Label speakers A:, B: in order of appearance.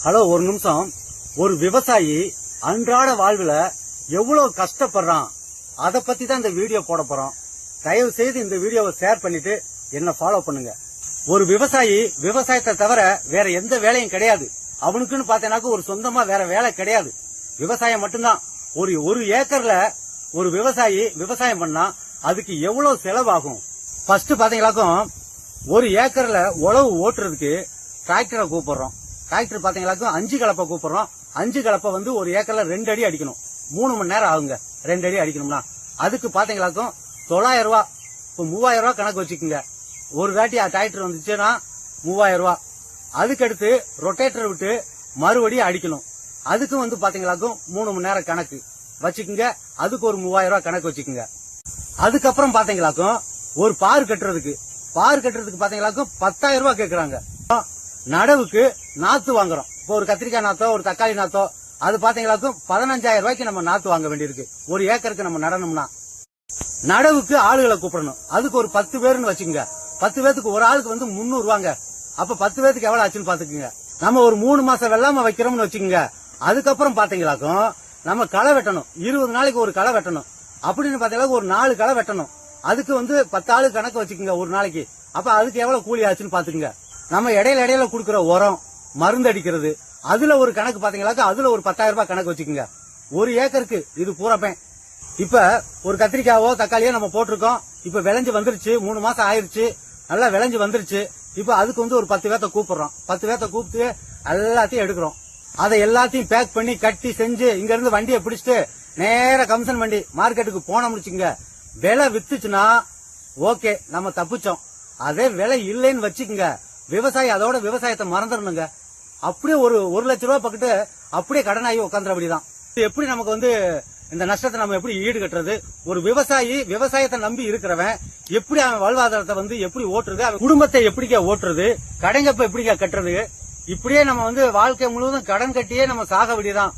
A: Hello, ஒரு நிமிஷம். ஒரு விவசாயி அன்றாட வாழ்வுல எவ்வளவு கஷ்டப்படுறான் அத பத்தி தான் இந்த வீடியோ போட போறோம். தயவு செய்து இந்த வீடியோவை ஷேர் பண்ணிட்டு என்ன ஃபாலோ பண்ணுங்க. ஒரு விவசாயி விவசாயத்தை தவிர வேற எந்த வேலையும் கிடையாது. அவனுக்குன்னு பாத்தீங்கன்னாக்க ஒரு சொந்தமா வேற வேலை கிடையாது, விவசாயம் மட்டும்தான். ஒரு ஏக்கர்ல ஒரு விவசாயி விவசாயம் பண்ணா அதுக்கு எவ்வளவு செலவாகும்? ஃபர்ஸ்ட் பாத்தீங்களாக்கும் ஒரு ஏக்கர்ல உழவு ஓட்டுறதுக்கு டிராக்டரை கூப்பிடுறோம். டிராக்டர் பாத்தீங்களாக்கும் 5 கலப்பை கூப்பிடுறோம். 5 கலப்பை ஒரு ஏக்கர்ல 2 அடி அடிக்கணும். 3 மணி நேரம் ஆகுங்க 2 அடி அடிக்கணும்னா. அதுக்கு பாத்தீங்களாக்கும் 900 ரூபாய். இப்போ 3000 ரூபாய் கணக்கு வச்சுக்கோங்க. ஒரு வாட்டி டிராக்டர் வந்துச்சுன்னா 3000 ரூபாய். அதுக்கடுத்து ரொட்டேட்டர் விட்டு மறுபடியும் அடிக்கணும். அதுக்கு பாத்தீங்களாக்கும் 3 மணி நேரம் கணக்கு வச்சுக்கோங்க. அதுக்கு ஒரு 3000 ரூபாய் கணக்கு வச்சுக்கோங்க. அதுக்கப்புறம் பாத்தீங்களாக்கும் ஒரு பார் கட்டுறதுக்கு பாத்தீங்களாக்கும் 10000 ரூபாய் கேக்குறாங்க. நடவுக்கு நாத்து வாங்குறோம். இப்போ ஒரு கத்திரிக்காய் நாத்தோ ஒரு தக்காளி நாத்தோ அது பாத்தீங்களாக்கும் 15000 ரூபாய்க்கு நம்ம நாத்து வாங்க வேண்டியிருக்கு. ஒரு ஏக்கருக்கு நம்ம நடணும்னா நடவுக்கு ஆளுகளை கூப்பிடணும். அதுக்கு ஒரு 10 பேருன்னு வச்சுக்கோங்க. 10 பேருக்கு ஒரு ஆளுக்கு 300 ரூபாங்க. அப்ப 10 பேருக்கு எவ்வளவு ஆச்சுன்னு பாத்துக்கோங்க. நம்ம ஒரு 3 மாசம் வெள்ளாம வைக்கிறோம்னு வச்சுக்கோங்க. அதுக்கப்புறம் பாத்தீங்களாக்கும் நம்ம களை வெட்டணும். 20 நாளைக்கு ஒரு களை வெட்டணும். அப்படின்னு பாத்தீங்கன்னா ஒரு 4 களை வெட்டணும். அதுக்கு 10 ஆளு கணக்கு வச்சுக்கோங்க ஒரு நாளைக்கு. அப்ப அதுக்கு எவ்வளவு கூலி ஆச்சுன்னு பாத்துக்கோங்க. நம்ம இடையில கொடுக்கிற உரம், மருந்து அடிக்கிறது, அதுல ஒரு கணக்கு பாத்தீங்களாக்கா அதுல ஒரு 10000 ரூபாய் கணக்கு வச்சுக்கோங்க. ஒரு ஏக்கருக்கு இது பூராப்பேன். இப்ப ஒரு கத்திரிக்காவோ தக்காளியோ நம்ம போட்டிருக்கோம். இப்ப விளைஞ்சு வந்துருச்சு, 3 மாசம் ஆயிருச்சு, நல்லா விளைஞ்சு வந்துருச்சு. இப்ப அதுக்கு ஒரு 10 பேத்த கூப்பிடுறோம். 10 பேத்த கூப்பிட்டு எல்லாத்தையும் எடுக்கிறோம். அதை எல்லாத்தையும் பேக் பண்ணி கட்டி செஞ்சு இங்க இருந்து வண்டியை பிடிச்சிட்டு நேர கமிஷன் வண்டி மார்க்கெட்டுக்கு போன முடிச்சுங்க. விலை வித்துச்சுன்னா ஓகே, நம்ம தப்பிச்சோம். அதே விலை இல்லைன்னு வச்சுக்கோங்க, விவசாயி அதோட விவசாயத்தை மறந்துடணுங்க. அப்படியே ஒரு 1 லட்சம் ரூபாய் பக்கிட்டு அப்படியே கடனாகி உட்காந்துறபடிதான். எப்படி நமக்கு இந்த நஷ்டத்தை நம்ம எப்படி ஈடு கட்டுறது? ஒரு விவசாயி விவசாயத்தை நம்பி இருக்கிறவன் எப்படி அவன் வாழ்வாதாரத்தை எப்படி ஓட்டுறது, அவன் குடும்பத்தை எப்படிக்கா ஓட்டுறது, கடைங்கப்ப எப்படிக்கா கட்டுறது? இப்படியே நம்ம வாழ்க்கை முழுவதும் கடன் கட்டியே நம்ம சாக வேண்டியதான்.